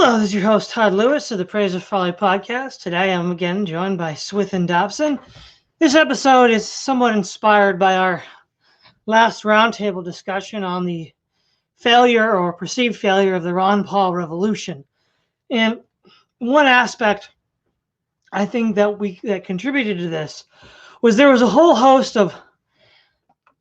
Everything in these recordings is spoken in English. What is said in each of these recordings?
Hello, this is your host, Todd Lewis of the Praise of Folly podcast. Today I'm again joined by Swithun Dobson. This episode is somewhat inspired by our last roundtable discussion on the failure or perceived failure of the Ron Paul revolution. And one aspect I think that contributed to this was there was a whole host of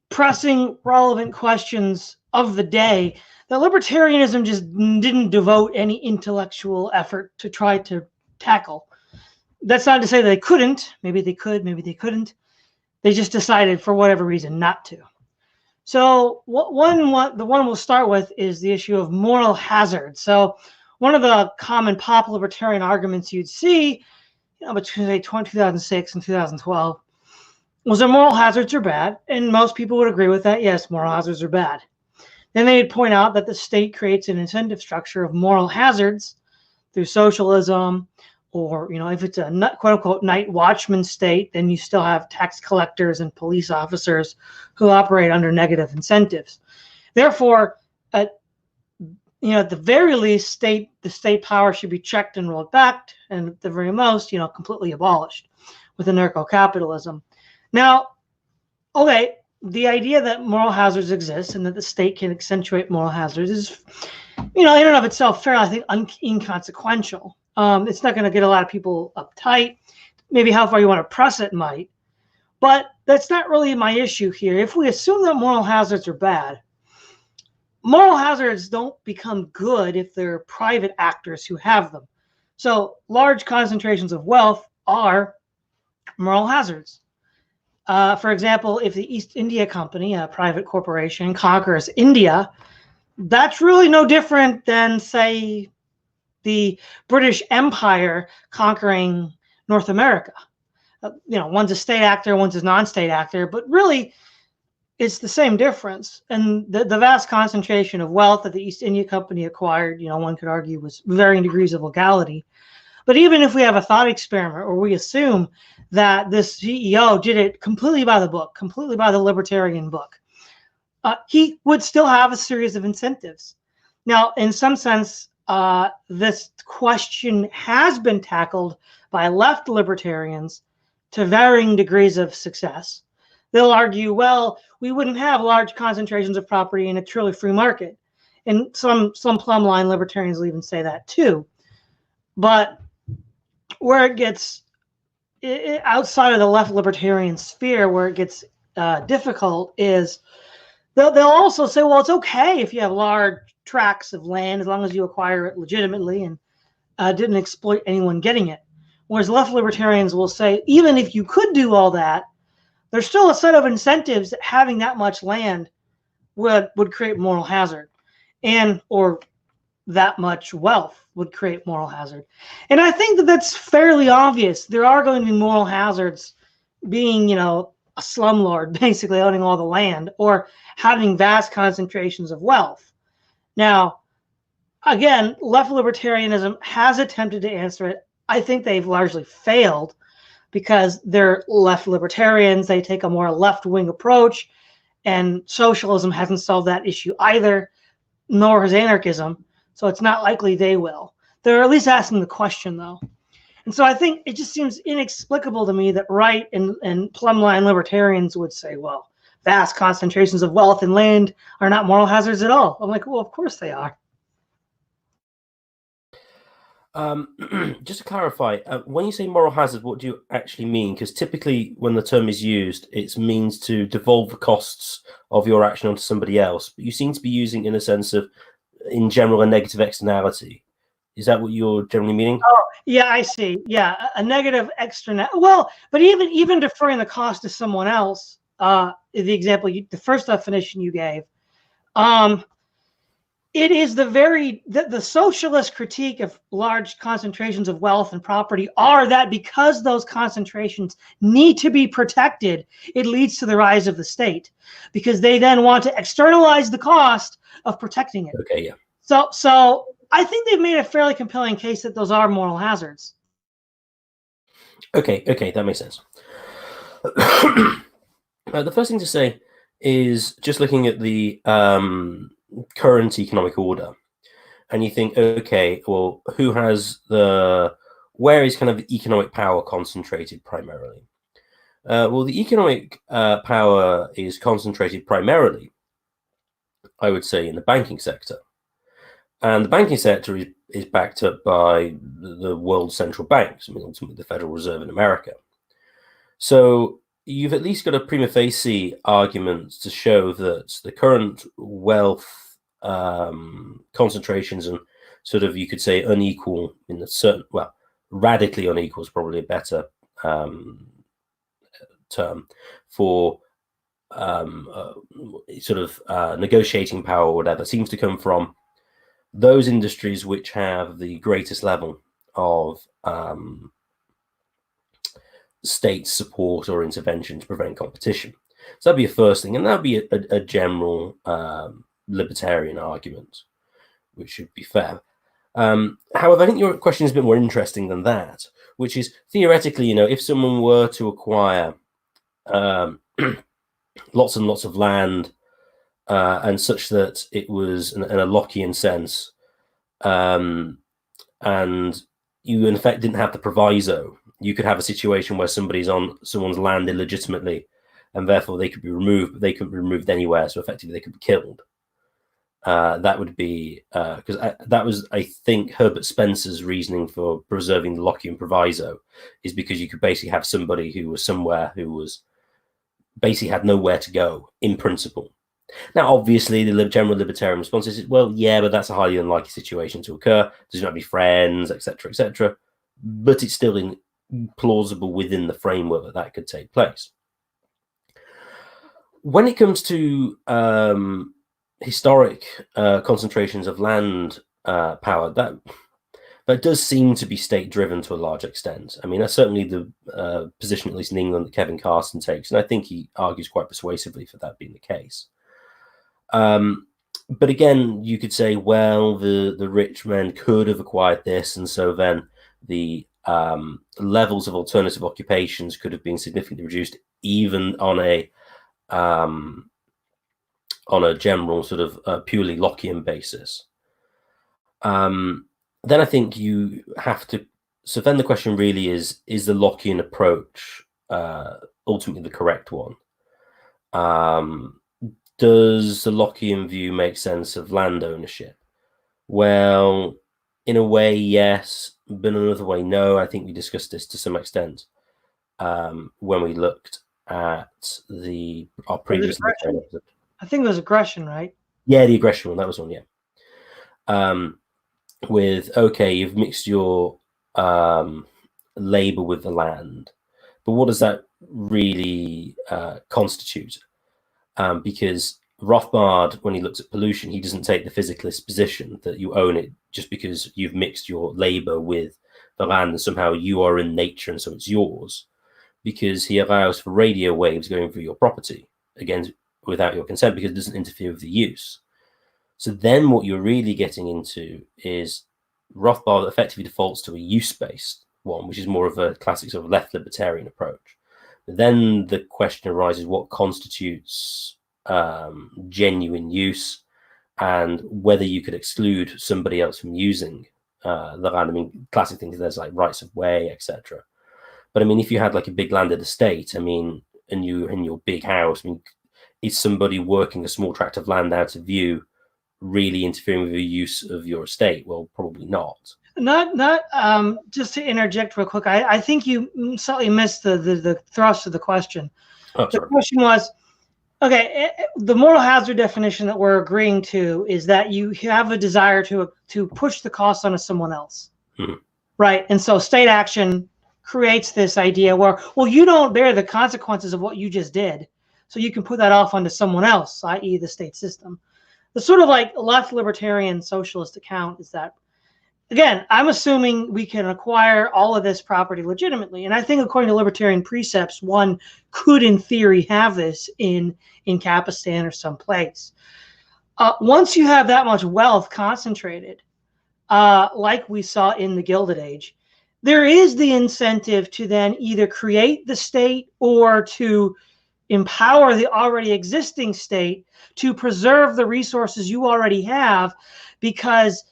pressing, relevant questions of the day that libertarianism just didn't devote any intellectual effort to try to tackle. That's not to say that they couldn't. Maybe they could, maybe they couldn't. They just decided for whatever reason not to. So the one we'll start with is the issue of moral hazard. So one of the common pop libertarian arguments you'd see between say 2006 and 2012 was that moral hazards are bad, and most people would agree with that. Yes, moral hazards are bad. Then they'd point out that the state creates an incentive structure of moral hazards through socialism, or if it's a quote unquote night watchman state, then you still have tax collectors and police officers who operate under negative incentives. Therefore, at the very least, the state power should be checked and rolled back, and at the very most, completely abolished with anarcho-capitalism. Now, okay, the idea that moral hazards exist and that the state can accentuate moral hazards is, in and of itself, fairly, I think, inconsequential. It's not going to get a lot of people uptight. Maybe how far you want to press it might. But that's not really my issue here. If we assume that moral hazards are bad, moral hazards don't become good if they're private actors who have them. So large concentrations of wealth are moral hazards. For example, if the East India Company, a private corporation, conquers India, that's really no different than, say, the British Empire conquering North America. One's a state actor, one's a non-state actor, but really it's the same difference. And the vast concentration of wealth that the East India Company acquired, one could argue was varying degrees of legality. But even if we have a thought experiment or we assume that this CEO did it completely by the book, completely by the libertarian book, he would still have a series of incentives. Now, in some sense, this question has been tackled by left libertarians to varying degrees of success. They'll argue, well, we wouldn't have large concentrations of property in a truly free market. And some plumb line libertarians will even say that too. But where it gets outside of the left libertarian sphere, where it gets difficult is they'll also say, well, it's okay if you have large tracts of land as long as you acquire it legitimately and didn't exploit anyone getting it. Whereas left libertarians will say, even if you could do all that, there's still a set of incentives that having that much land would create moral hazard, or that much wealth would create moral hazard. And I think that that's fairly obvious. There are going to be moral hazards being, a slumlord, basically owning all the land, or having vast concentrations of wealth. Now, again, left libertarianism has attempted to answer it. I think they've largely failed because they're left libertarians. They take a more left-wing approach, and socialism hasn't solved that issue either, nor has anarchism. So it's not likely they will. They're at least asking the question, though. And so I think it just seems inexplicable to me that right and plumb line libertarians would say, well, vast concentrations of wealth and land are not moral hazards at all. I'm like, well, of course they are. Just to clarify, when you say moral hazard, what do you actually mean? Because typically when the term is used, it means to devolve the costs of your action onto somebody else. But you seem to be using in a sense of, in general, a negative externality. Is that what you're generally meaning? Oh, yeah, I see. Yeah, a negative externality. Well, but even deferring the cost to someone else, the example, the first definition you gave, it is the socialist critique of large concentrations of wealth and property are that because those concentrations need to be protected, it leads to the rise of the state because they then want to externalize the cost of protecting it. Okay, yeah. So I think they've made a fairly compelling case that those are moral hazards. Okay, that makes sense. The first thing to say is just looking at the current economic order. and you think, okay, well, where is kind of the economic power concentrated primarily? Well, the economic power is concentrated primarily, I would say, in the banking sector. And the banking sector is backed up by the world's central banks, I mean, ultimately the Federal Reserve in America. So you've at least got a prima facie argument to show that the current wealth concentrations and sort of, you could say, unequal in a certain, well, radically unequal is probably a better term for sort of negotiating power or whatever, seems to come from those industries which have the greatest level of state support or intervention to prevent competition. So that'd be a first thing, and that'd be a general libertarian argument, which should be fair. However, I think your question is a bit more interesting than that, which is theoretically, if someone were to acquire lots and lots of land and such that it was in a Lockean sense, and you in effect didn't have the proviso, you could have a situation where somebody's on someone's land illegitimately, and therefore they could be removed, but they couldn't be removed anywhere, so effectively they could be killed. That would be because that was, I think, Herbert Spencer's reasoning for preserving the Lockean proviso, is because you could basically have somebody who was somewhere who was basically had nowhere to go in principle. Now, obviously, the general libertarian response is, well, yeah, but that's a highly unlikely situation to occur. There's not be friends, etc., etc. But it's still plausible within the framework that could take place. When it comes to historic concentrations of land power, that does seem to be state-driven to a large extent. I mean, that's certainly the position, at least in England, that Kevin Carson takes, and I think he argues quite persuasively for that being the case. But again, you could say, well, the rich men could have acquired this, and so then the levels of alternative occupations could have been significantly reduced, even on a general sort of purely Lockean basis. Then I think you have to. So then the question really is the Lockean approach ultimately the correct one? Does the Lockean view make sense of land ownership? Well, in a way, yes, but in another way, no. I think we discussed this to some extent when we looked at our previous. I think it was aggression, right? Yeah, the aggression one. That was one, yeah. With, okay, you've mixed your labor with the land, but what does that really constitute? Because Rothbard, when he looks at pollution, he doesn't take the physicalist position that you own it just because you've mixed your labor with the land and somehow you are in nature and so it's yours, because he allows for radio waves going through your property, again, without your consent, because it doesn't interfere with the use. So then what you're really getting into is Rothbard effectively defaults to a use-based one, which is more of a classic sort of left libertarian approach. But then the question arises, what constitutes genuine use, and whether you could exclude somebody else from using the land. I mean, classic things, there's like rights of way, etc. But I mean, if you had like a big landed estate, I mean, and you in your big house, I mean, is somebody working a small tract of land out of view really interfering with the use of your estate? Well, probably not. Not just to interject real quick, I think you slightly missed the thrust of the question. Oh, the question was, okay, the moral hazard definition that we're agreeing to is that you have a desire to push the cost onto someone else, right? And so state action creates this idea where, well, you don't bear the consequences of what you just did, so you can put that off onto someone else, i.e. the state system. The sort of like left libertarian socialist account is that, again, I'm assuming we can acquire all of this property legitimately. And I think according to libertarian precepts, one could in theory have this in Kapistan or someplace. Once you have that much wealth concentrated, like we saw in the Gilded Age, there is the incentive to then either create the state or to empower the already existing state to preserve the resources you already have, because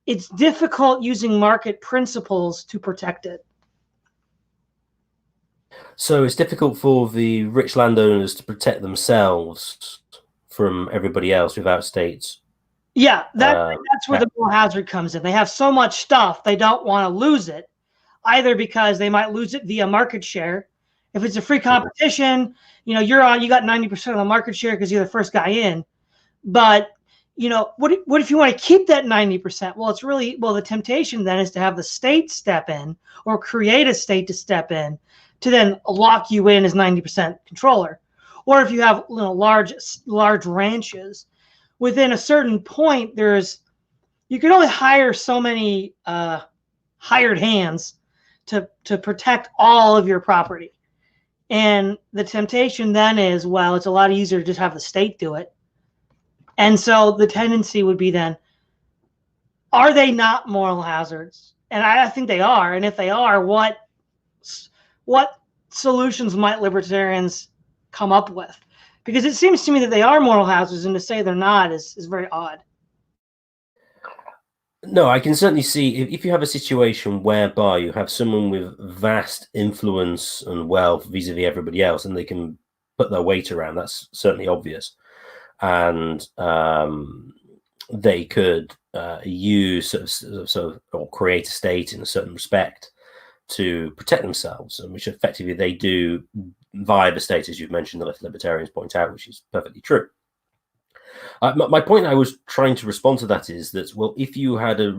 it's difficult using market principles to protect it. So it's difficult for the rich landowners to protect themselves from everybody else without states. Yeah, that's where the moral hazard comes in. They have so much stuff, they don't want to lose it, either because they might lose it via market share. If it's a free competition, you got 90% of the market share because you're the first guy in. But what if you want to keep that 90%? Well, the temptation then is to have the state step in or create a state to step in to then lock you in as 90% controller. Or if you have large ranches, within a certain point, you can only hire so many hired hands to protect all of your property. And the temptation then is, well, it's a lot easier to just have the state do it. And so the tendency would be then, are they not moral hazards? And I think they are. And if they are, what solutions might libertarians come up with? Because it seems to me that they are moral hazards, and to say they're not is very odd. No, I can certainly see if you have a situation whereby you have someone with vast influence and wealth vis-a-vis everybody else, and they can put their weight around, that's certainly obvious. And they could use sort of or create a state in a certain respect to protect themselves, and which effectively they do via the state, as you've mentioned, the libertarians point out, which is perfectly true. My point I was trying to respond to that is that, well, if you had a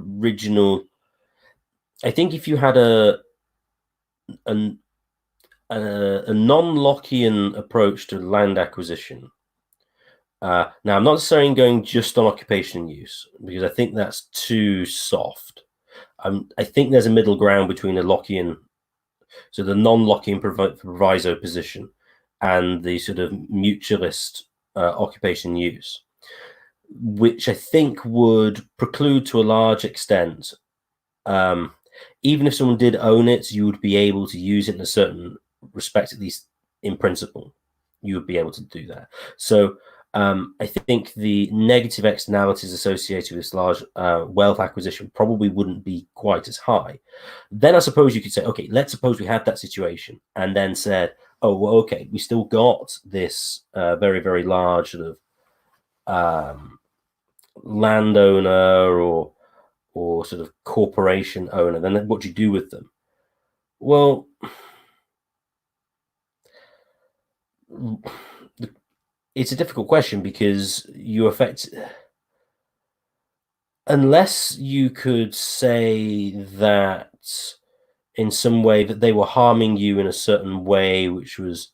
non-Lockean approach to land acquisition. Now, I'm not saying going just on occupation use, because I think that's too soft. I think there's a middle ground between a Lockean, so the non-Lockean proviso position, and the sort of mutualist occupation use, which I think would preclude to a large extent, even if someone did own it, you would be able to use it in a certain respect, at least in principle, you would be able to do that. So I think the negative externalities associated with this large wealth acquisition probably wouldn't be quite as high. Then I suppose you could say, okay, let's suppose we had that situation and then said, oh, well, okay, we still got this very, very large sort of landowner or sort of corporation owner. Then what do you do with them? Well, it's a difficult question, because you affect, unless you could say that in some way that they were harming you in a certain way, which was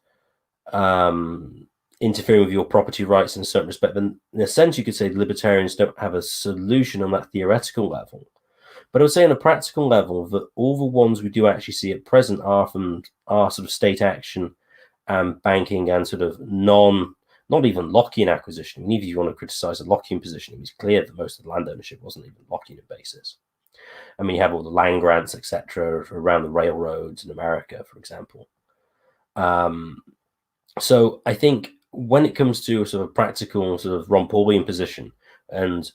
interfering with your property rights in a certain respect, then in a sense you could say libertarians don't have a solution on that theoretical level. But I would say on a practical level that all the ones we do actually see at present are sort of state action and banking and sort of not even Lockean acquisition. Even if you want to criticize the Lockean position, it was clear that most of the land ownership wasn't even Lockean in basis. I mean, you have all the land grants, etc., around the railroads in America, for example. So I think when it comes to a sort of practical sort of Ron Paulian position, and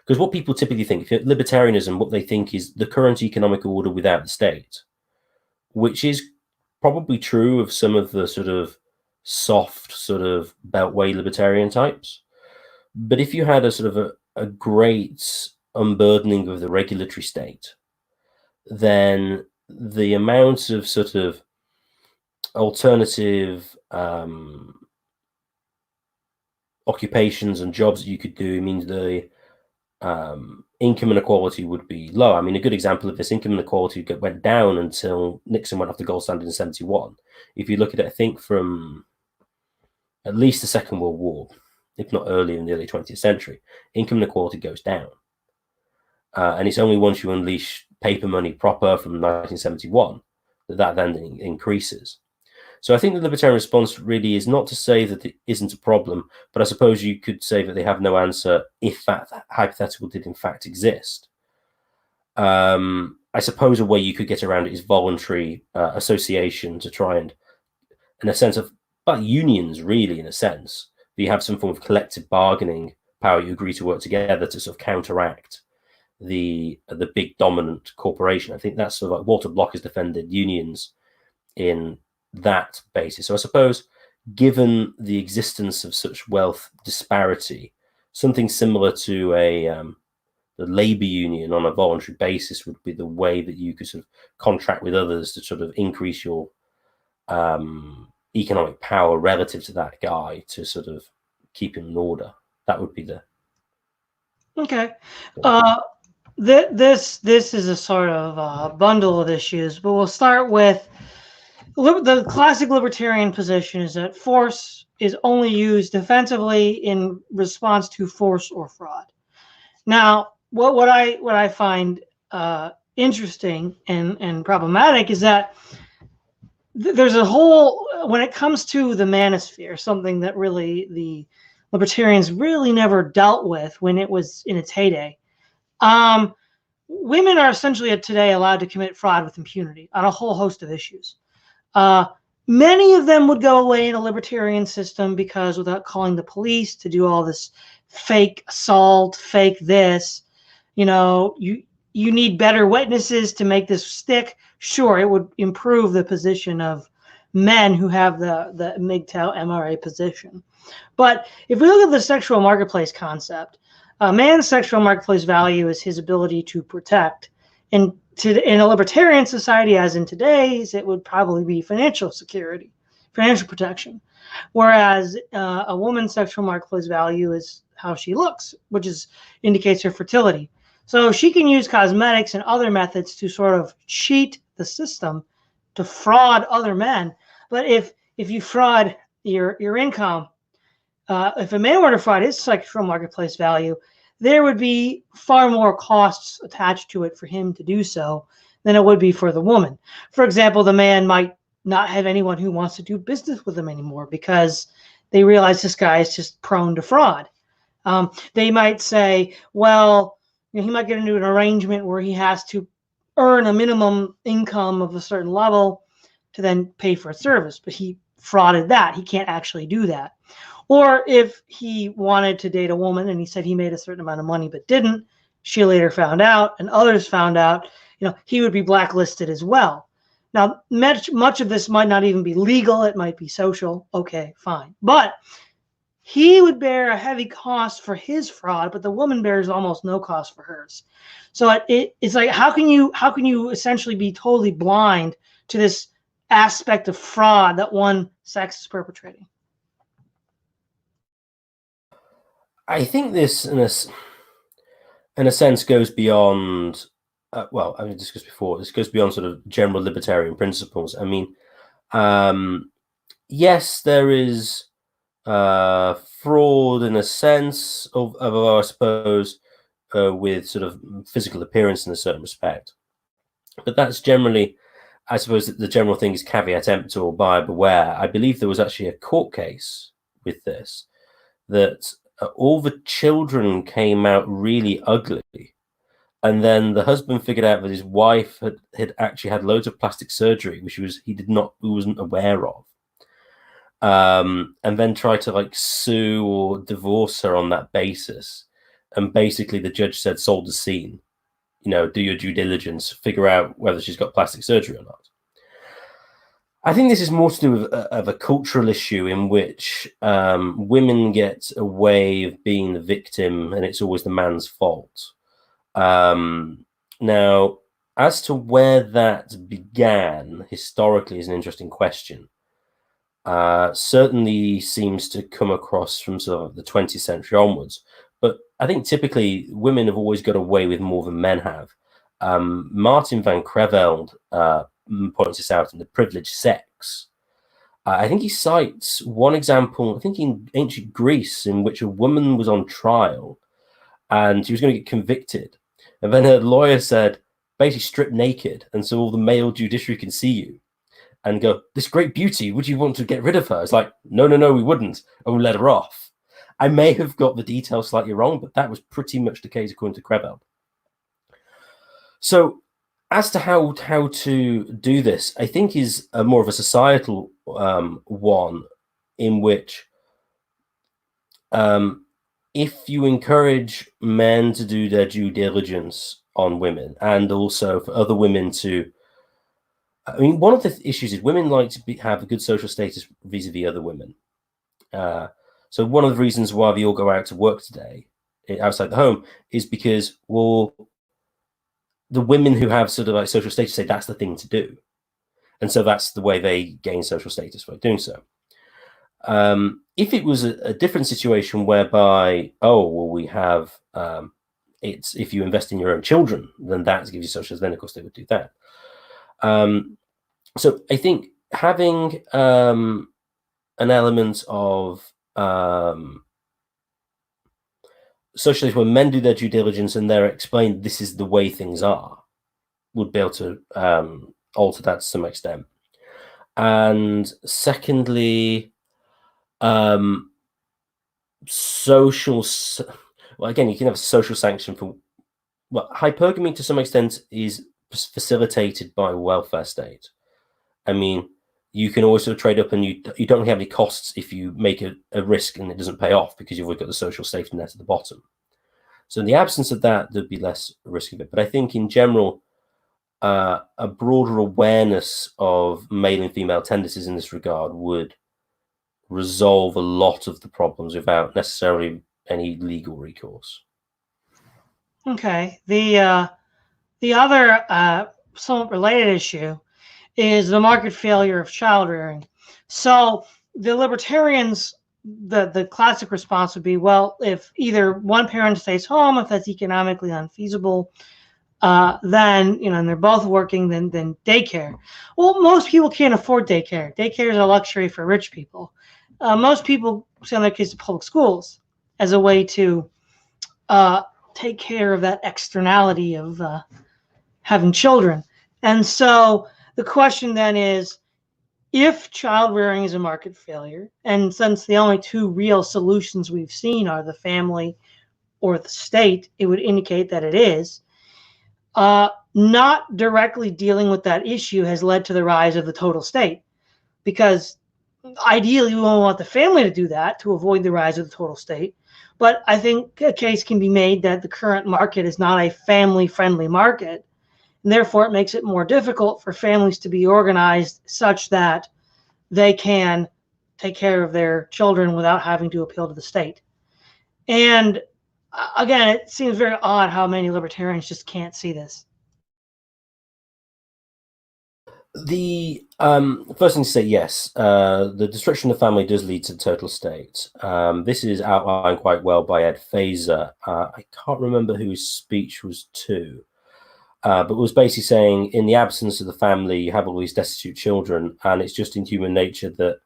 because what people typically think, if libertarianism, what they think is the current economic order without the state, which is probably true of some of the sort of soft sort of beltway libertarian types. But if you had a sort of a great unburdening of the regulatory state, then the amount of sort of alternative occupations and jobs that you could do means the income inequality would be low. I mean, a good example of this, income inequality went down until Nixon went off the gold standard in 1971. If you look at it, I think from at least the Second World War, if not earlier in the early 20th century, income inequality goes down. And it's only once you unleash paper money proper from 1971 that then increases. So I think the libertarian response really is not to say that it isn't a problem, but I suppose you could say that they have no answer if that hypothetical did in fact exist. I suppose a way you could get around it is voluntary association, to try and, in a sense of, but unions really, in a sense, that you have some form of collective bargaining power, you agree to work together to sort of counteract the big dominant corporation. I think that's sort of like Walter Block has defended unions in that basis. So I suppose, given the existence of such wealth disparity, something similar to the labor union on a voluntary basis would be the way that you could sort of contract with others to sort of increase your economic power relative to that guy to sort of keep him in order. That would be the Okay. This is a sort of bundle of issues, but we'll start with the classic libertarian position is that force is only used defensively in response to force or fraud. Now, what I find interesting and problematic is that there's a whole, when it comes to the manosphere, something that really the libertarians really never dealt with when it was in its heyday. Women are essentially today allowed to commit fraud with impunity on a whole host of issues. Many of them would go away in a libertarian system because without calling the police to do all this fake assault, fake this, you need better witnesses to make this stick. Sure, it would improve the position of men who have the MGTOW MRA position. But if we look at the sexual marketplace concept, a man's sexual marketplace value is his ability to protect. And in a libertarian society, as in today's, it would probably be financial security, financial protection. Whereas a woman's sexual marketplace value is how she looks, which indicates her fertility. So she can use cosmetics and other methods to sort of cheat the system to fraud other men. But if you fraud your income, if a man were to fraud his sexual marketplace value, there would be far more costs attached to it for him to do so than it would be for the woman. For example, the man might not have anyone who wants to do business with him anymore because they realize this guy is just prone to fraud. They might say, well, he might get into an arrangement where he has to earn a minimum income of a certain level to then pay for a service, but he frauded that. He can't actually do that. Or if he wanted to date a woman and he said he made a certain amount of money but didn't, she later found out and others found out, he would be blacklisted as well. Now, much of this might not even be legal. It might be social. Okay, fine. But he would bear a heavy cost for his fraud, but the woman bears almost no cost for hers. So it's like, how can you essentially be totally blind to this aspect of fraud that one sex is perpetrating? I think this, in a sense, goes beyond. Well, I've discussed before. This goes beyond sort of general libertarian principles. I mean, yes, there is fraud in a sense of I suppose, with sort of physical appearance in a certain respect, but that's generally, I suppose, the general thing is caveat emptor or buyer beware. I believe there was actually a court case with this that. All the children came out really ugly, and then the husband figured out that his wife had actually had loads of plastic surgery, which he wasn't aware of, and then tried to sue or divorce her on that basis. And basically, the judge said, "Sold the scene. Do your due diligence, figure out whether she's got plastic surgery or not." I think this is more to do with a cultural issue in which women get a way of being the victim, and it's always the man's fault. Now, as to where that began historically is an interesting question. Certainly seems to come across from sort of the 20th century onwards, but I think typically women have always got away with more than men have. Martin van Creveld points this out in The Privileged Sex. I think he cites one example, I think in ancient Greece, in which a woman was on trial and she was going to get convicted. And then her lawyer said, basically strip naked, and so all the male judiciary can see you. And go, this great beauty, would you want to get rid of her? It's like, no, we wouldn't. And we'll let her off. I may have got the details slightly wrong, but that was pretty much the case according to Creveld. So, as to how to do this, I think is more of a societal one, in which if you encourage men to do their due diligence on women, and also for other women to. I mean, one of the issues is women like to have a good social status vis-a-vis other women. So one of the reasons why we all go out to work today outside the home is because, well, the women who have sort of like social status say that's the thing to do. And so that's the way they gain social status by doing so. If it was a different situation whereby, oh, well, we have, it's if you invest in your own children, then that gives you social, then of course they would do that. So I think having an element of socialism where men do their due diligence and they're explained this is the way things are would be able to alter that to some extent. And secondly, social, well, again, you can have a social sanction for, well, hypergamy to some extent is facilitated by a welfare state. I mean, you can always sort of trade up, and you don't have any costs if you make a risk and it doesn't pay off because you've always got the social safety net at the bottom. So in the absence of that, there'd be less risk of it. But I think in general, a broader awareness of male and female tendencies in this regard would resolve a lot of the problems without necessarily any legal recourse. Okay. The other somewhat related issue is the market failure of child rearing. So the libertarians, the classic response would be, well, if either one parent stays home, if that's economically unfeasible, then, and they're both working, then daycare. Well, most people can't afford daycare. Daycare is a luxury for rich people. Most people, in their case, public schools as a way to take care of that externality of having children. And so the question then is, if child rearing is a market failure, and since the only two real solutions we've seen are the family or the state, it would indicate that it is. Not directly dealing with that issue has led to the rise of the total state, because ideally we won't want the family to do that to avoid the rise of the total state. But I think a case can be made that the current market is not a family-friendly market, and therefore it makes it more difficult for families to be organized such that they can take care of their children without having to appeal to the state. And again, it seems very odd how many libertarians just can't see this. The first thing to say, yes, the destruction of the family does lead to the total state. This is outlined quite well by Ed Fazer. I can't remember whose speech was to, but it was basically saying, in the absence of the family, you have all these destitute children, and it's just in human nature that,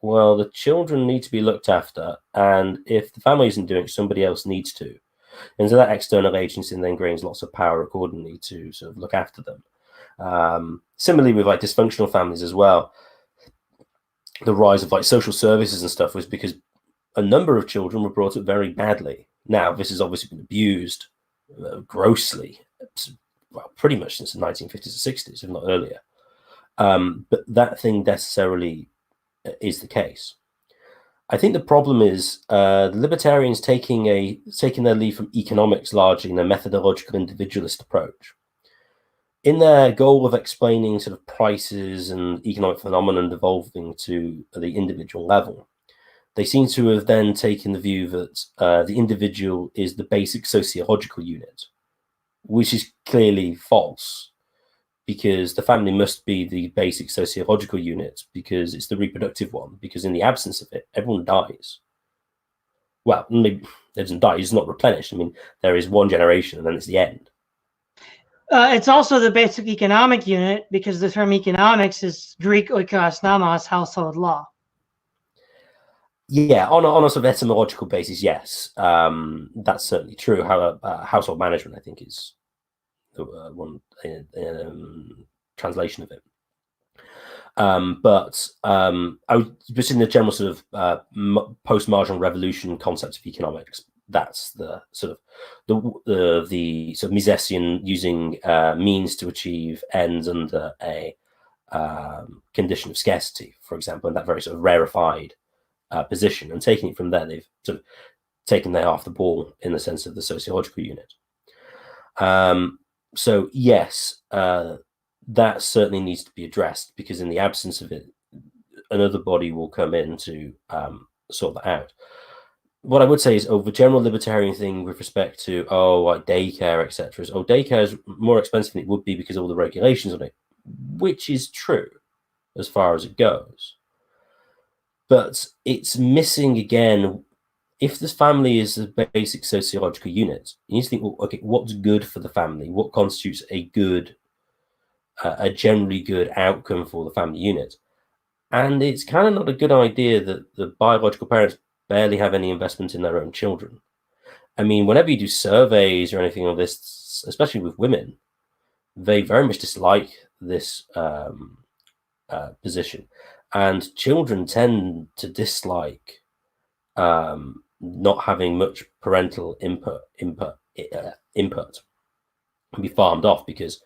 well, the children need to be looked after, and if the family isn't doing it, somebody else needs to. And so that external agency then gains lots of power accordingly to sort of look after them. Similarly with like dysfunctional families as well, the rise of like social services and stuff was because a number of children were brought up very badly. Now, this has obviously been abused grossly, well, pretty much since the 1950s and 60s, if not earlier. But that thing necessarily is the case. I think the problem is the libertarians taking their lead from economics largely in a methodological individualist approach. In their goal of explaining sort of prices and economic phenomenon evolving to the individual level, they seem to have then taken the view that the individual is the basic sociological unit, which is clearly false, because the family must be the basic sociological unit because it's the reproductive one, because in the absence of it, everyone dies. Well, maybe it doesn't die, it's not replenished. I mean, there is one generation and then it's the end. It's also the basic economic unit because the term economics is Greek oikos nomos, household law. Yeah, on a sort of etymological basis, yes, that's certainly true. How household management, I think, is one translation of it. But I was just in the general sort of post-marginal revolution concept of economics. That's the sort of the sort of Misesian using means to achieve ends under a condition of scarcity, for example, in that very sort of rarefied position, and taking it from there, they've sort of taken their half the ball in the sense of the sociological unit. So yes, that certainly needs to be addressed, because in the absence of it, another body will come in to sort that out. What I would say is, the general libertarian thing with respect to like daycare, etc., is daycare is more expensive than it would be because of all the regulations on it, which is true as far as it goes. But it's missing again. If this family is a basic sociological unit, you need to think, well, okay, what's good for the family? What constitutes a good, a generally good outcome for the family unit? And it's kind of not a good idea that the biological parents barely have any investment in their own children. I mean, whenever you do surveys or anything of this, especially with women, they very much dislike this position. And children tend to dislike not having much parental input and be farmed off, because,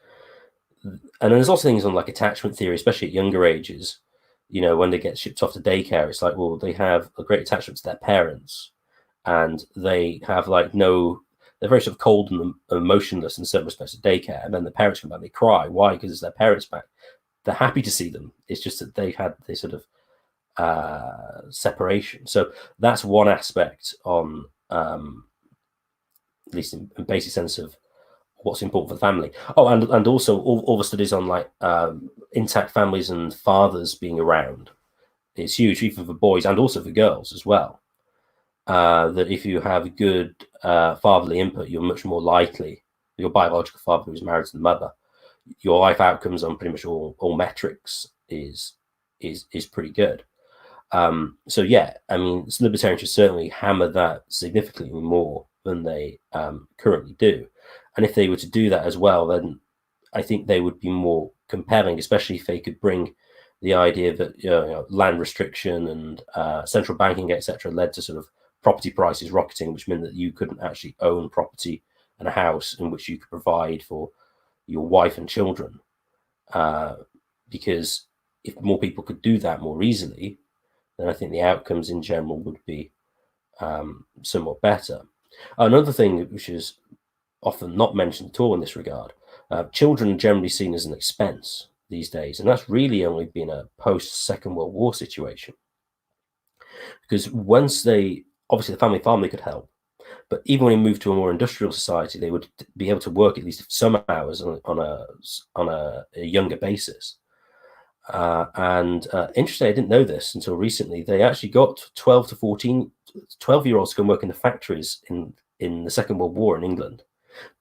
and there's also things on like attachment theory, especially at younger ages. When they get shipped off to daycare, it's like, well, they have a great attachment to their parents, and they have they're very sort of cold and emotionless in certain respects at daycare, and then the parents come back and they cry. Why? Because it's their parents back. They're happy to see them. It's just that they've had this sort of separation. So that's one aspect on, at least in basic sense of what's important for the family. And also all the studies on intact families and fathers being around. It's huge, even for boys and also for girls as well. That if you have good fatherly input, you're much more likely, your biological father who's married to the mother, your life outcomes on pretty much all metrics is pretty good. So yeah, I mean, libertarians should certainly hammer that significantly more than they currently do. And if they were to do that as well, then I think they would be more compelling, especially if they could bring the idea that land restriction and central banking, etc., led to sort of property prices rocketing, which meant that you couldn't actually own property and a house in which you could provide for your wife and children. Because if more people could do that more easily, then I think the outcomes in general would be somewhat better. Another thing which is often not mentioned at all in this regard, children are generally seen as an expense these days, and that's really only been a post-Second World War situation. Because once obviously the family farm, they could help, but even when they moved to a more industrial society, they would be able to work at least some hours on a younger basis. Interesting, I didn't know this until recently. They actually got 12-year-olds to go and work in the factories in the Second World War in England,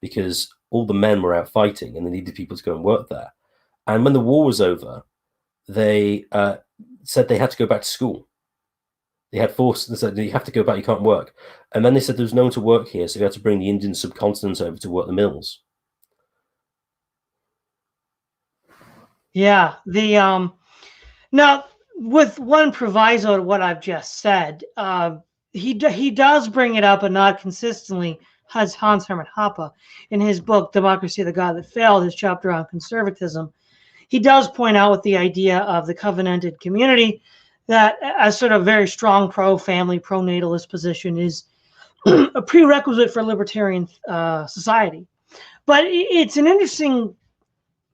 because all the men were out fighting and they needed people to go and work there. And when the war was over, they said they had to go back to school. They had forced, they said, you have to go back, you can't work. And then they said there was no one to work here, so they had to bring the Indian subcontinent over to work the mills. Yeah, now with one proviso to what I've just said, he does bring it up, but not consistently, as Hans Hermann Hoppe in his book Democracy: The God That Failed, his chapter on conservatism. He does point out with the idea of the covenanted community that a sort of very strong pro-family, pro-natalist position is a prerequisite for libertarian society. But it's an interesting,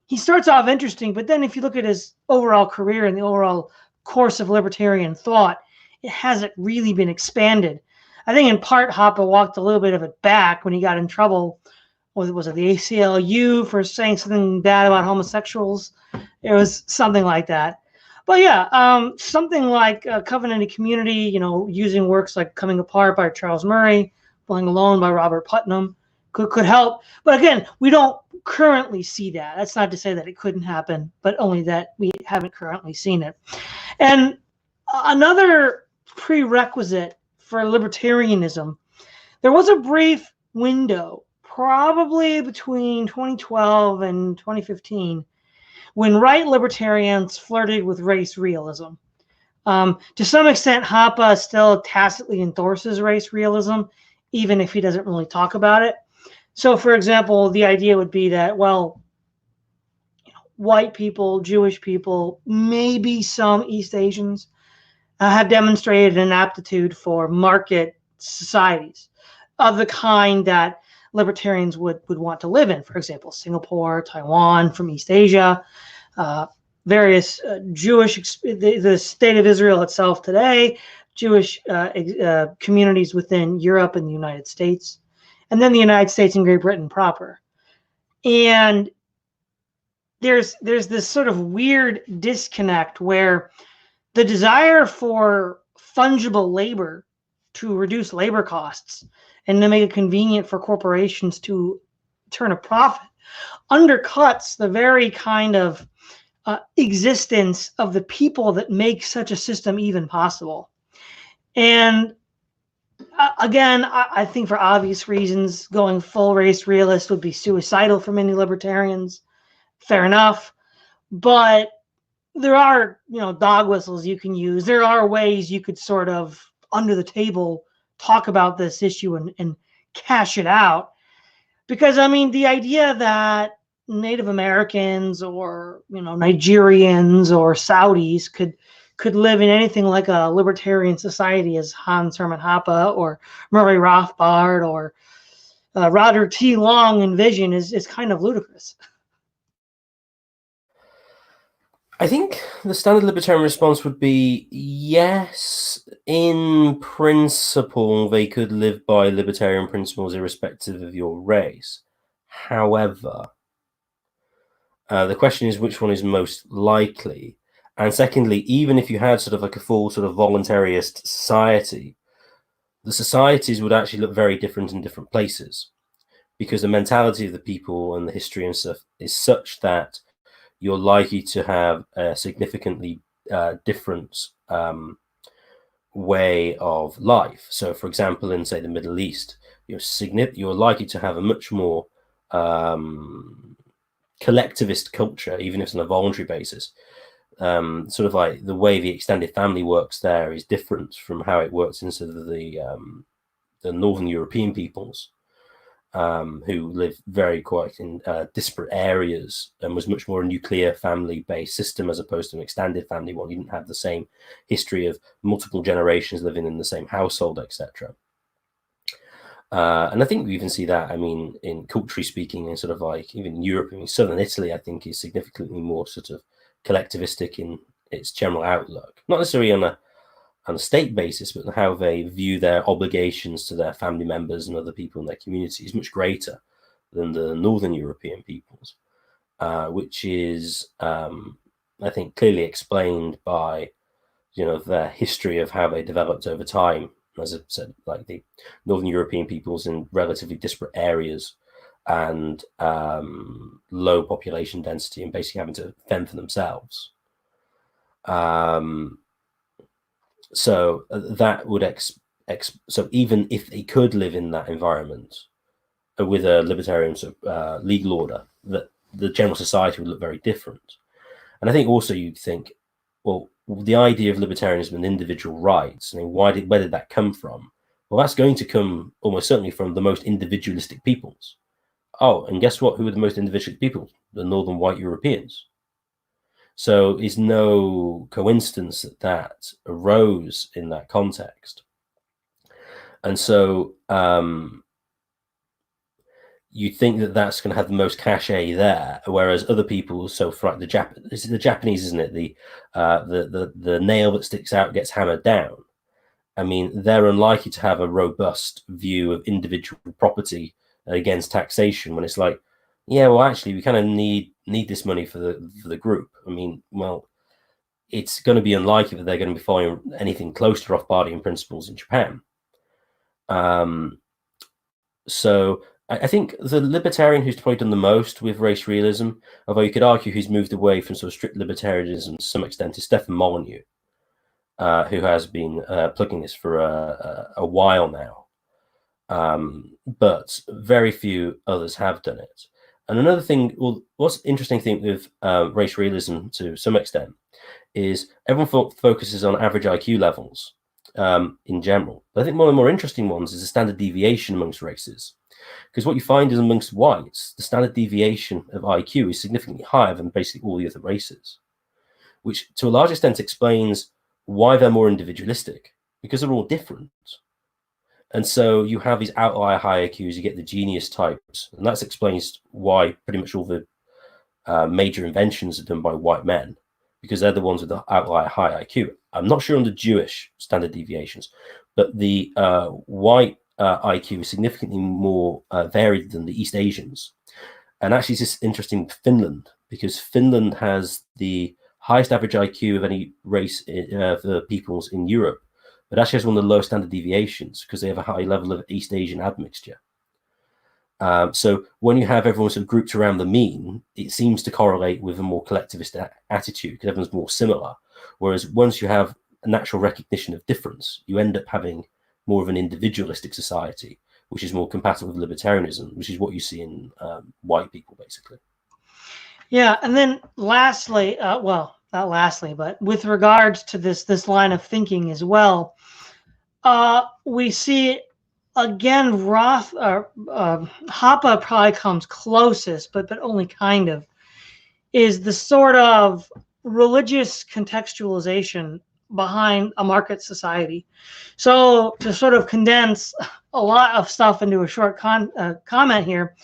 he starts off interesting, but then if you look at his overall career and the overall course of libertarian thought, it hasn't really been expanded. I think in part Hoppe walked a little bit of it back when he got in trouble. Was it the ACLU for saying something bad about homosexuals? It was something like that. But yeah, something like Covenanted Community, using works like Coming Apart by Charles Murray, Pulling Alone by Robert Putnam could help. But again, we don't currently see that. That's not to say that it couldn't happen, but only that we haven't currently seen it. And another prerequisite for libertarianism, there was a brief window, probably between 2012 and 2015, when right libertarians flirted with race realism. To some extent, Hoppe still tacitly endorses race realism, even if he doesn't really talk about it. So, for example, the idea would be that, well, white people, Jewish people, maybe some East Asians have demonstrated an aptitude for market societies of the kind that libertarians would want to live in. For example, Singapore, Taiwan, from East Asia, various Jewish, the state of Israel itself today, Jewish communities within Europe and the United States, and then the United States and Great Britain proper. And there's this sort of weird disconnect where the desire for fungible labor to reduce labor costs and to make it convenient for corporations to turn a profit undercuts the very kind of existence of the people that make such a system even possible. And again, I think for obvious reasons, going full race realist would be suicidal for many libertarians. Fair enough. But there are, dog whistles you can use. There are ways you could sort of under the table talk about this issue and cash it out. Because, I mean, the idea that Native Americans or, Nigerians or Saudis could live in anything like a libertarian society as Hans Hermann Hoppe or Murray Rothbard or Roderick T. Long envision is kind of ludicrous. I think the standard libertarian response would be yes, in principle, they could live by libertarian principles irrespective of your race. However, the question is which one is most likely. And secondly, even if you had sort of like a full sort of voluntarist society, the societies would actually look very different in different places because the mentality of the people and the history and stuff is such that you're likely to have a significantly different way of life. So, for example, in, say, the Middle East, you're likely to have a much more collectivist culture, even if it's on a voluntary basis. Sort of like the way the extended family works there is different from how it works in sort of the Northern European peoples. Who live very quite in disparate areas and was much more a nuclear family-based system as opposed to an extended family one. You didn't have the same history of multiple generations living in the same household, etc. And I think we even see that, I mean, in culturally speaking, in sort of like even in Europe, I mean, Southern Italy, I think, is significantly more sort of collectivistic in its general outlook. Not necessarily on a state basis, but how they view their obligations to their family members and other people in their community is much greater than the Northern European peoples, which is, I think, clearly explained by, their history of how they developed over time. As I said, like the Northern European peoples in relatively disparate areas and low population density and basically having to fend for themselves. So that would so even if they could live in that environment with a libertarian sort of, legal order, that the general society would look very different. And I think also you'd think, well, the idea of libertarianism and individual rights, I mean, where did that come from? Well, that's going to come almost certainly from the most individualistic peoples. Oh, and guess what? Who are the most individualistic people? The Northern white Europeans. So it's no coincidence that arose in that context. And so you think that that's going to have the most cachet there, whereas other people, so for like the Japanese, isn't it? The nail that sticks out gets hammered down. I mean, they're unlikely to have a robust view of individual property against taxation when it's like, yeah, well, actually, we kind of need this money for the group. I mean, well, it's going to be unlikely that they're going to be following anything close to Rothbardian principles in Japan. So I think the libertarian who's probably done the most with race realism, although you could argue who's moved away from sort of strict libertarianism to some extent, is Stefan Molyneux, who has been plugging this for a while now. But very few others have done it. And another thing, well, what's interesting thing with race realism to some extent is everyone focuses on average IQ levels in general. But I think one of the more interesting ones is the standard deviation amongst races. Because what you find is amongst whites, the standard deviation of IQ is significantly higher than basically all the other races, which to a large extent explains why they're more individualistic, because they're all different. And so you have these outlier high IQs, you get the genius types, and that explains why pretty much all the major inventions are done by white men, because they're the ones with the outlier high IQ. I'm not sure on the Jewish standard deviations, but the white IQ is significantly more varied than the East Asians. And actually, it's just interesting with Finland, because Finland has the highest average IQ of any race of the peoples in Europe, but actually has one of the lowest standard deviations because they have a high level of East Asian admixture. So when you have everyone sort of grouped around the mean, it seems to correlate with a more collectivist attitude because everyone's more similar. Whereas once you have a natural recognition of difference, you end up having more of an individualistic society, which is more compatible with libertarianism, which is what you see in white people, basically. Yeah, and then lastly, well, not lastly, but with regards to this line of thinking as well, we see again Hoppe probably comes closest, but only kind of, is the sort of religious contextualization behind a market society. So to sort of condense a lot of stuff into a short comment here,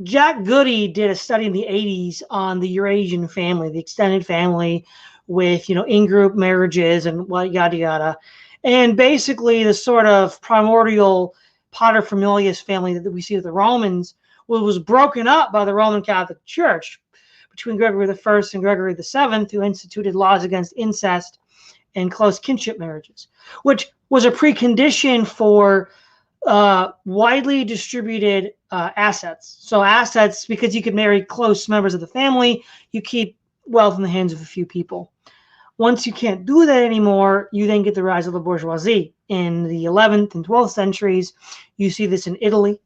Jack Goody did a study in the 80s on the Eurasian family, the extended family with, in-group marriages and what yada yada. And basically the sort of primordial paterfamilias family that we see with the Romans was broken up by the Roman Catholic Church between Gregory I and Gregory VII, who instituted laws against incest and close kinship marriages, which was a precondition for widely distributed assets. So assets, because you could marry close members of the family, you keep wealth in the hands of a few people. Once you can't do that anymore, you then get the rise of the bourgeoisie. In the 11th and 12th centuries, you see this in Italy.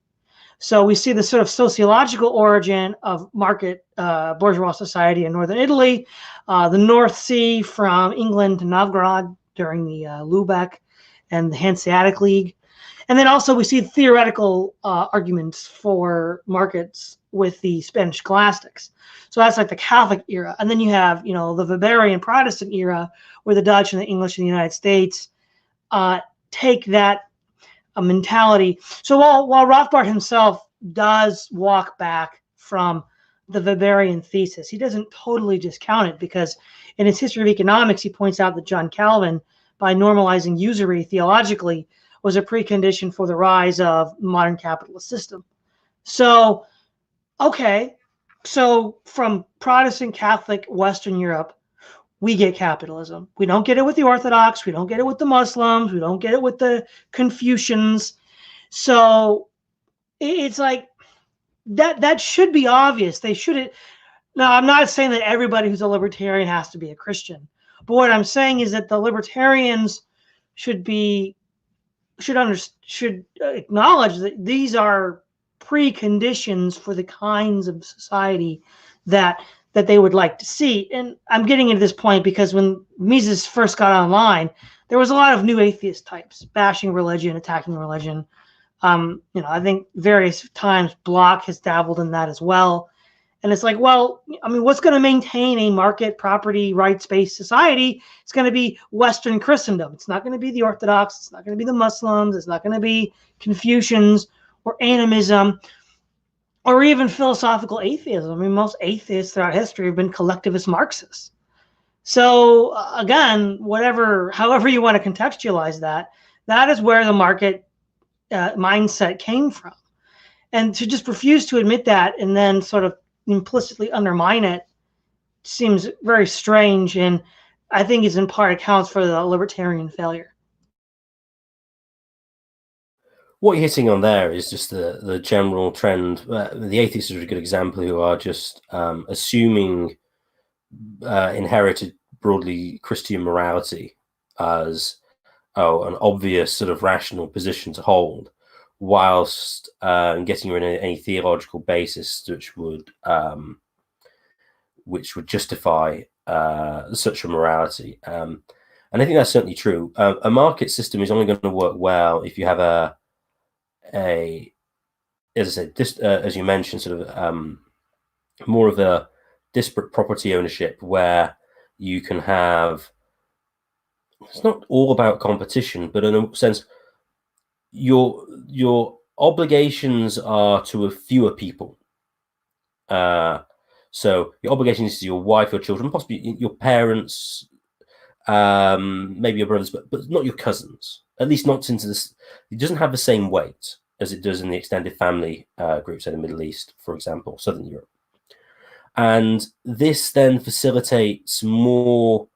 So we see the sort of sociological origin of market bourgeois society in northern Italy, the North Sea from England to Novgorod during the Lubeck and the Hanseatic League. And then also we see theoretical arguments for markets with the Spanish scholastics. So that's like the Catholic era. And then you have, the Weberian Protestant era, where the Dutch and the English and the United States take that mentality. So while Rothbard himself does walk back from the Weberian thesis, he doesn't totally discount it, because in his History of Economics, he points out that John Calvin, by normalizing usury theologically, was a precondition for the rise of modern capitalist system. So, okay, so from Protestant, Catholic, Western Europe, we get capitalism. We don't get it with the Orthodox. We don't get it with the Muslims. We don't get it with the Confucians. So it's like that should be obvious. They shouldn't. Now, I'm not saying that everybody who's a libertarian has to be a Christian, but what I'm saying is that the libertarians should acknowledge that these are preconditions for the kinds of society that they would like to see. And I'm getting into this point because when Mises first got online, there was a lot of new atheist types bashing religion, attacking religion. I think various times Block has dabbled in that as well. And it's like, well, I mean, what's going to maintain a market property rights-based society? It's going to be Western Christendom. It's not going to be the Orthodox. It's not going to be the Muslims. It's not going to be Confucians or animism or even philosophical atheism. I mean, most atheists throughout history have been collectivist Marxists. So again, however you want to contextualize that, that is where the market mindset came from. And to just refuse to admit that and then sort of implicitly undermine it seems very strange, and I think is in part accounts for the libertarian failure. What you're hitting on there is just the general trend. The atheists are a good example, who are just assuming inherited broadly Christian morality as an obvious sort of rational position to hold, whilst getting rid of any theological basis which would justify such a morality. And I think that's certainly true. A market system is only going to work well if you have as I said, as you mentioned, sort of more of a disparate property ownership, where you can have, it's not all about competition, but in a sense, your obligations are to a fewer people. So your obligations to your wife, your children, possibly your parents, maybe your brothers, but not your cousins. At least not into this. It doesn't have the same weight as it does in the extended family groups in the Middle East, for example, Southern Europe. And this then facilitates more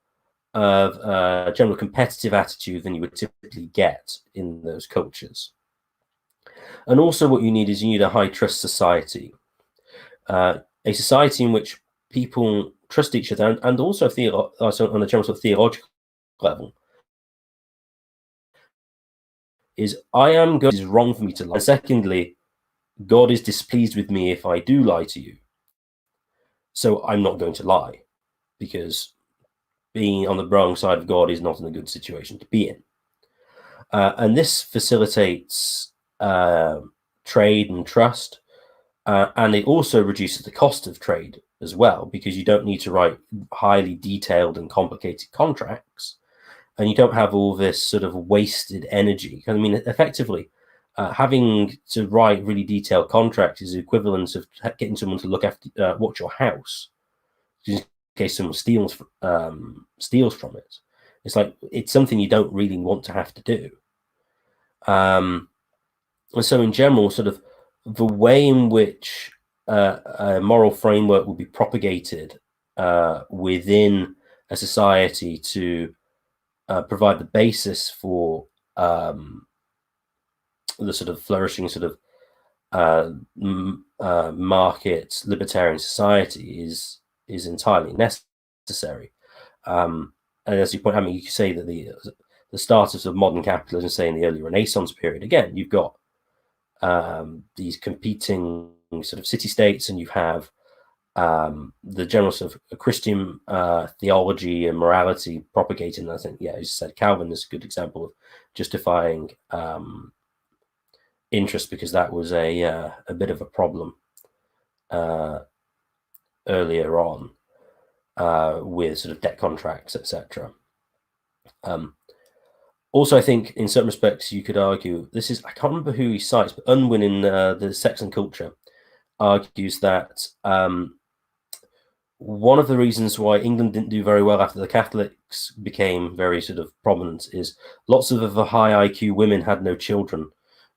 of a general competitive attitude than you would typically get in those cultures. And also what you need is you need a high trust society, a society in which people trust each other, and also on a general sort of theological level, is I am God is wrong for me to lie. And secondly, God is displeased with me if I do lie to you. So I'm not going to lie, because being on the wrong side of God is not in a good situation to be in. And this facilitates trade and trust, and it also reduces the cost of trade as well, because you don't need to write highly detailed and complicated contracts, and you don't have all this sort of wasted energy. I mean, effectively, having to write really detailed contracts is the equivalent of getting someone to look after watch your house in case someone steals from it. It's like, it's something you don't really want to have to do. And so in general, sort of the way in which a moral framework will be propagated within a society to provide the basis for the sort of flourishing sort of market libertarian society is entirely necessary. And as you point, I mean, you could say that the starters of modern capitalism, say in the early Renaissance period, again, you've got these competing sort of city-states, and you have the general sort of Christian theology and morality propagating. And I think, yeah, as you said, Calvin is a good example of justifying interest, because that was a bit of a problem earlier on with sort of debt contracts, etc. Also, I think in certain respects you could argue, this is, I can't remember who he cites, but Unwin in the Sex and Culture argues that one of the reasons why England didn't do very well after the Catholics became very sort of prominent is lots of the high IQ women had no children,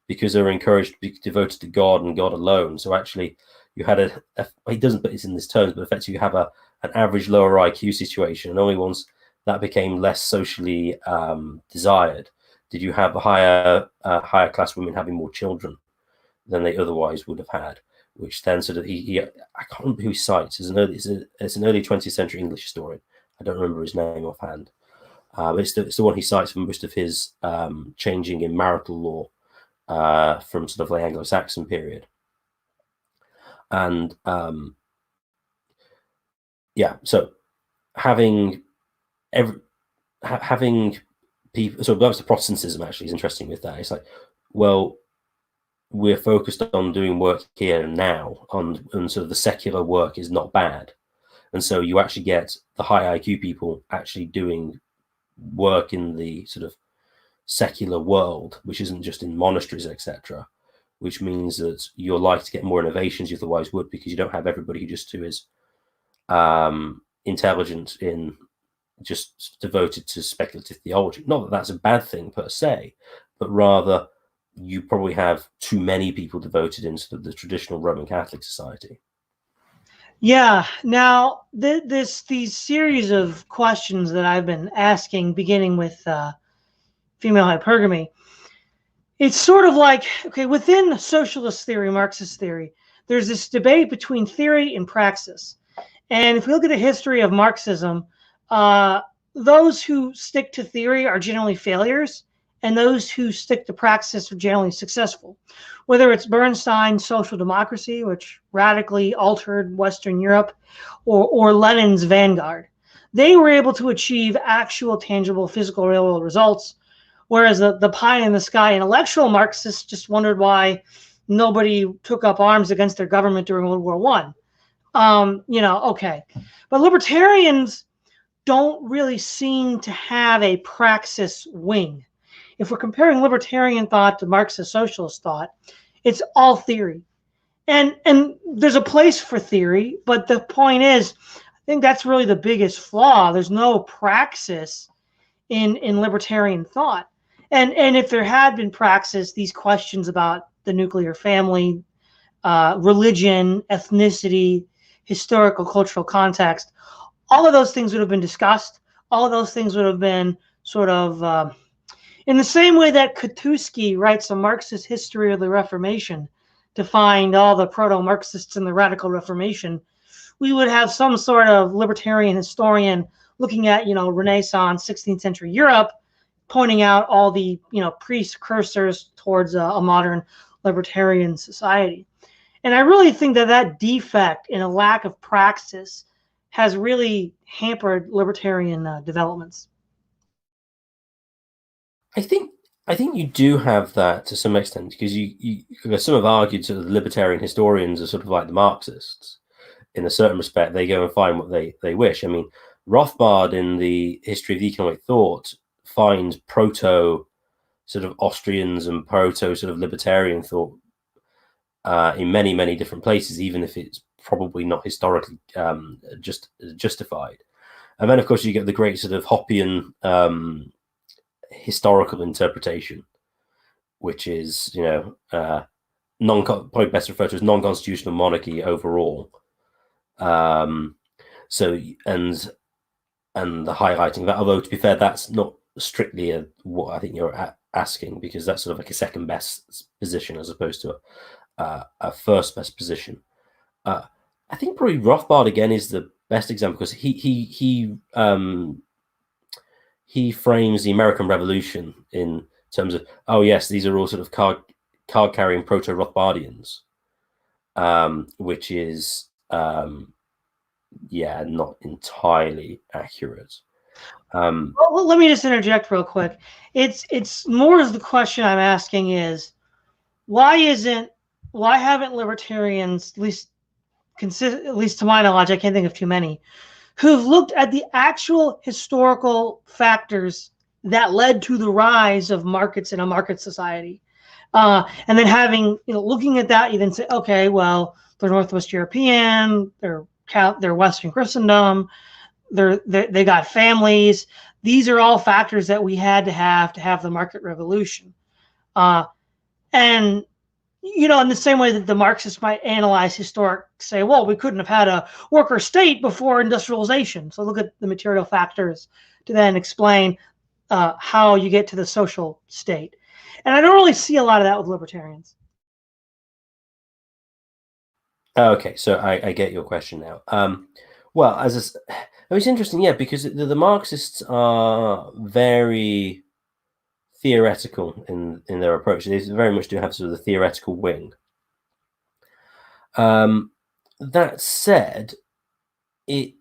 because they were encouraged to be devoted to God and God alone. So actually, you had he doesn't put it in this terms, but effectively you have an average lower IQ situation, and only once that became less socially desired did you have higher class women having more children than they otherwise would have had, which then sort of I can't remember who he cites. It's an early 20th century English historian. I don't remember his name offhand. It's the one he cites for most of his changing in marital law from sort of the Anglo-Saxon period. And yeah, so having people, so that's the Protestantism actually is interesting with that. It's like, well, we're focused on doing work here and now, and sort of the secular work is not bad. And so you actually get the high IQ people actually doing work in the sort of secular world, which isn't just in monasteries, etc., which means that you're likely to get more innovations you otherwise would, because you don't have everybody who is intelligent in just devoted to speculative theology. Not that that's a bad thing per se, but rather you probably have too many people devoted into the traditional Roman Catholic society. Yeah. Now, these series of questions that I've been asking, beginning with female hypergamy, it's sort of like, okay, within socialist theory, Marxist theory, there's this debate between theory and praxis. And if we look at the history of Marxism, those who stick to theory are generally failures, and those who stick to praxis are generally successful. Whether it's Bernstein's social democracy, which radically altered Western Europe, or Lenin's Vanguard, they were able to achieve actual, tangible, physical, real-world results, whereas the pie-in-the-sky intellectual Marxists just wondered why nobody took up arms against their government during World War I. Okay. But libertarians don't really seem to have a praxis wing. if we're comparing libertarian thought to Marxist socialist thought, it's all theory. And there's a place for theory, but the point is, I think that's really the biggest flaw. There's no praxis in libertarian thought. And if there had been praxis, these questions about the nuclear family, religion, ethnicity, historical, cultural context, all of those things would have been discussed. All of those things would have been sort of, in the same way that Kautsky writes a Marxist history of the Reformation to find all the proto-Marxists in the Radical Reformation, we would have some sort of libertarian historian looking at, Renaissance, 16th century Europe, pointing out all the, precursors towards a modern libertarian society. And I really think that defect in a lack of praxis has really hampered libertarian developments. I think you do have that to some extent, because you some have argued sort of libertarian historians are sort of like the Marxists. In a certain respect, they go and find what they wish. I mean, Rothbard in the History of Economic Thought finds proto sort of Austrians and proto sort of libertarian thought in many different places, even if it's probably not historically just justified. And then, of course, you get the great sort of Hoppian historical interpretation, which is probably best referred to as non-constitutional monarchy overall. So and the highlighting that, although to be fair, that's not strictly what I think you're asking, because that's sort of like a second best position as opposed to a first best position. I think probably Rothbard again is the best example, because he frames the American Revolution in terms of, oh yes, these are all sort of card carrying proto Rothbardians, which is not entirely accurate. Well, let me just interject real quick. It's more of the question I'm asking is, why haven't libertarians, at least to my knowledge, I can't think of too many, who've looked at the actual historical factors that led to the rise of markets in a market society, and then having looking at that, you then say, okay, well, they're Northwest European, they're Western Christendom, they got families. These are all factors that we had to have the market revolution, and in the same way that the Marxists might analyze say, well, we couldn't have had a worker state before industrialization. So look at the material factors to then explain how you get to the social state. And I don't really see a lot of that with libertarians. Okay, so I get your question now. Well, it's interesting, because the Marxists are very theoretical in their approach. They very much do have sort of the theoretical wing. That said, they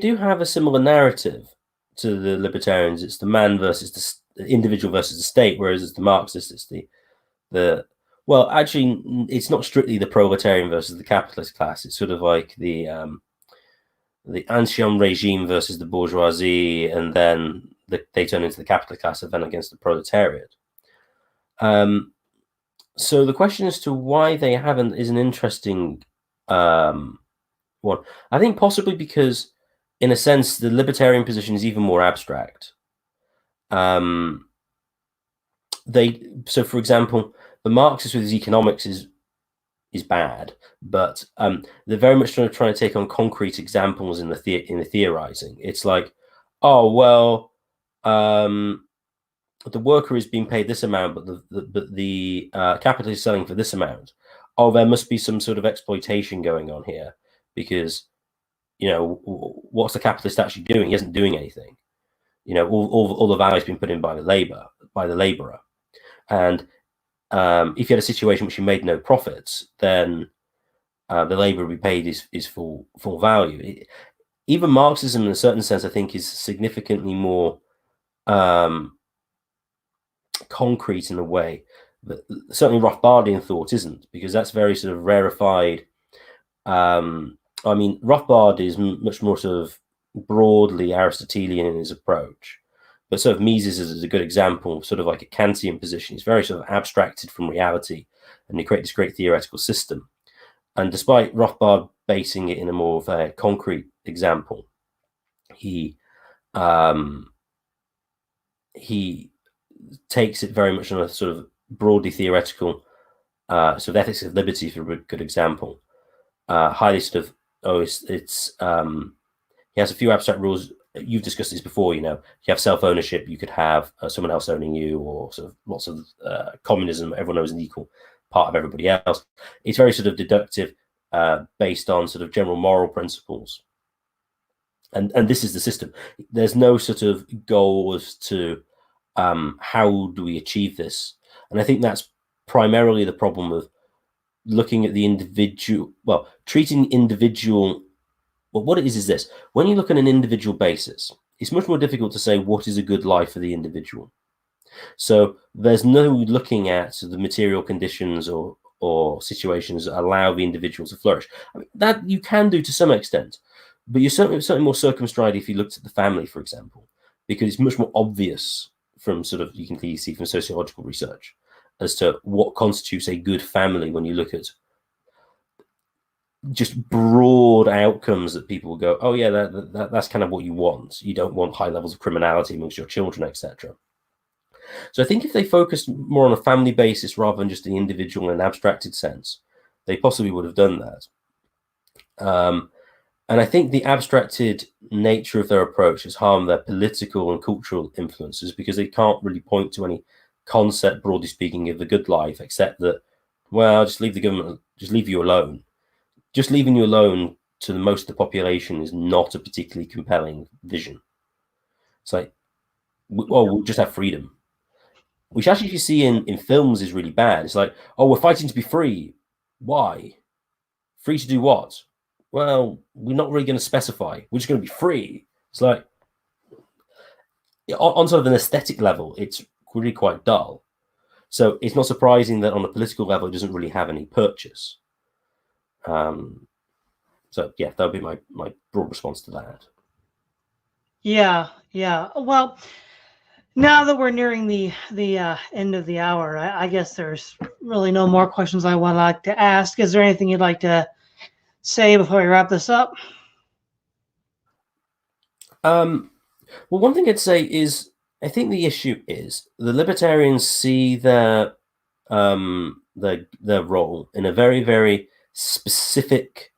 do have a similar narrative to the libertarians. It's the man versus the individual versus the state, whereas it's the Marxists, it's well, actually, it's not strictly the proletarian versus the capitalist class. It's sort of like the ancien regime versus the bourgeoisie, and then they turn into the capitalist class, and then against the proletariat. So the question as to why they haven't is an interesting one. I think possibly because, in a sense, the libertarian position is even more abstract. So, for example, the Marxist with his economics is bad, but they're very much trying to take on concrete examples in the theorizing. It's like, oh well, the worker is being paid this amount, but the capitalist is selling for this amount. Oh, there must be some sort of exploitation going on here, because what's the capitalist actually doing? He isn't doing anything. All the value has been put in by the laborer, and if you had a situation which you made no profits, then the labor we paid is full value. Even Marxism, in a certain sense, I think, is significantly more concrete in a way that certainly Rothbardian thought isn't, because that's very sort of rarefied. I mean, Rothbard is much more sort of broadly Aristotelian in his approach, But sort of Mises is a good example, sort of like a Kantian position. He's very sort of abstracted from reality, and he creates this great theoretical system. And despite Rothbard basing it in a more of a concrete example, he takes it very much on a sort of broadly theoretical sort of ethics of liberty, for a good example. Highly sort of he has a few abstract rules. You've discussed this before. You have self-ownership. You could have someone else owning you, or sort of lots of communism. Everyone knows an equal part of everybody else. It's very sort of deductive, based on sort of general moral principles. And this is the system. There's no sort of goal as to how do we achieve this. And I think that's primarily the problem of looking at the individual, treating individual. Well, what it is this: when you look at an individual basis, it's much more difficult to say what is a good life for the individual. So there's no looking at the material conditions or situations that allow the individual to flourish. I mean, that you can do to some extent, but you're certainly more circumscribed if you looked at the family, for example, because it's much more obvious from sort of, you can clearly see from sociological research as to what constitutes a good family when you look at just broad outcomes that people will go, oh yeah, that's kind of what you want. You don't want high levels of criminality amongst your children, etc. So I think if they focused more on a family basis rather than just the individual in an abstracted sense, they possibly would have done that. And I think the abstracted nature of their approach has harmed their political and cultural influences, because they can't really point to any concept, broadly speaking, of the good life, except that, well, just leave the government, just leave you alone. Just leaving you alone to the most of the population is not a particularly compelling vision. It's like, we'll just have freedom. Which actually, if you see in films, is really bad. It's like, oh, we're fighting to be free. Why? Free to do what? Well, we're not really going to specify. We're just going to be free. It's like, on sort of an aesthetic level, it's really quite dull. So it's not surprising that on a political level, it doesn't really have any purchase. So yeah, that would be my broad response to that. Yeah. Well, now that we're nearing the end of the hour, I guess there's really no more questions I would like to ask. Is there anything you'd like to say before we wrap this up? Well, one thing I'd say is, I think the issue is the libertarians see their role in a very, very specific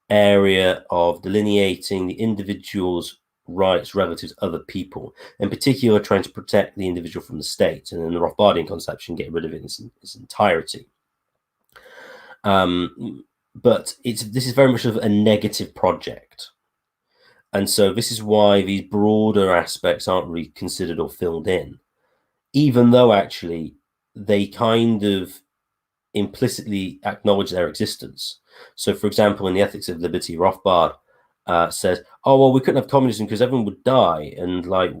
area of delineating the individual's rights relative to other people, in particular trying to protect the individual from the state, and in the Rothbardian conception, get rid of it in its entirety. But this is very much of a negative project. And so this is why these broader aspects aren't really considered or filled in, even though actually they kind of implicitly acknowledge their existence. So, for example, in the Ethics of Liberty, Rothbard says, oh, well, we couldn't have communism because everyone would die, and like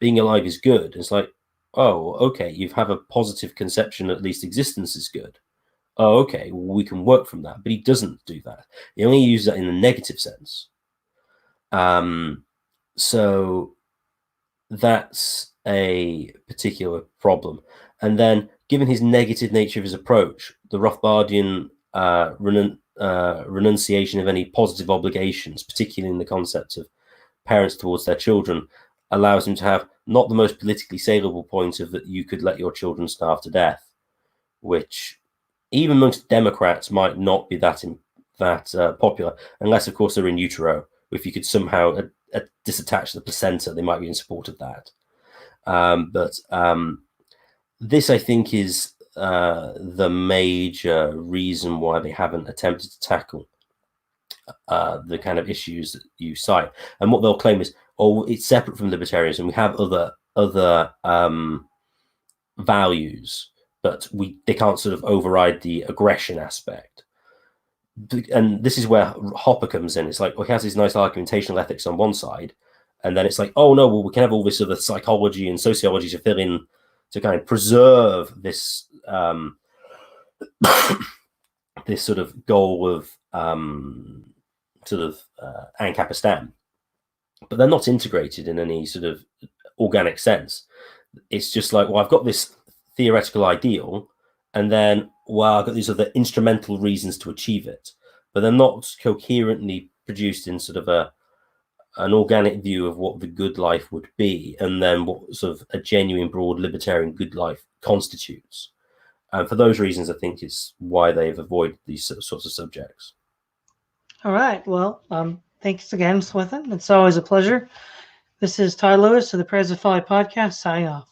being alive is good. And it's like, oh, okay, you have a positive conception, at least existence is good. Oh, okay, well, we can work from that. But he doesn't do that. He only uses that in a negative sense. So that's a particular problem. And then, given his negative nature of his approach, the Rothbardian renunciation of any positive obligations, particularly in the concept of parents towards their children, allows him to have not the most politically saleable point of that you could let your children starve to death, which even amongst Democrats might not be that popular, unless, of course, they're in utero. If you could somehow disattach the placenta, they might be in support of that. But this, I think, is the major reason why they haven't attempted to tackle the kind of issues that you cite. And what they'll claim is, oh, it's separate from libertarianism. We have other values, but they can't sort of override the aggression aspect. And this is where Hopper comes in. It's like, well, he has his nice argumentational ethics on one side, and then it's like, oh no, well, we can have all this other psychology and sociology to fill in to kind of preserve this this sort of goal of Ancapistan, but they're not integrated in any sort of organic sense. It's just like, well, I've got this theoretical ideal, and then, well, I've got these other instrumental reasons to achieve it, but they're not coherently produced in sort of an organic view of what the good life would be, and then what sort of a genuine, broad, libertarian good life constitutes. And for those reasons, I think it's why they've avoided these sorts of subjects. All right. Well, thanks again, Swithun. It's always a pleasure. This is Todd Lewis of the Praise of Folly podcast, signing off.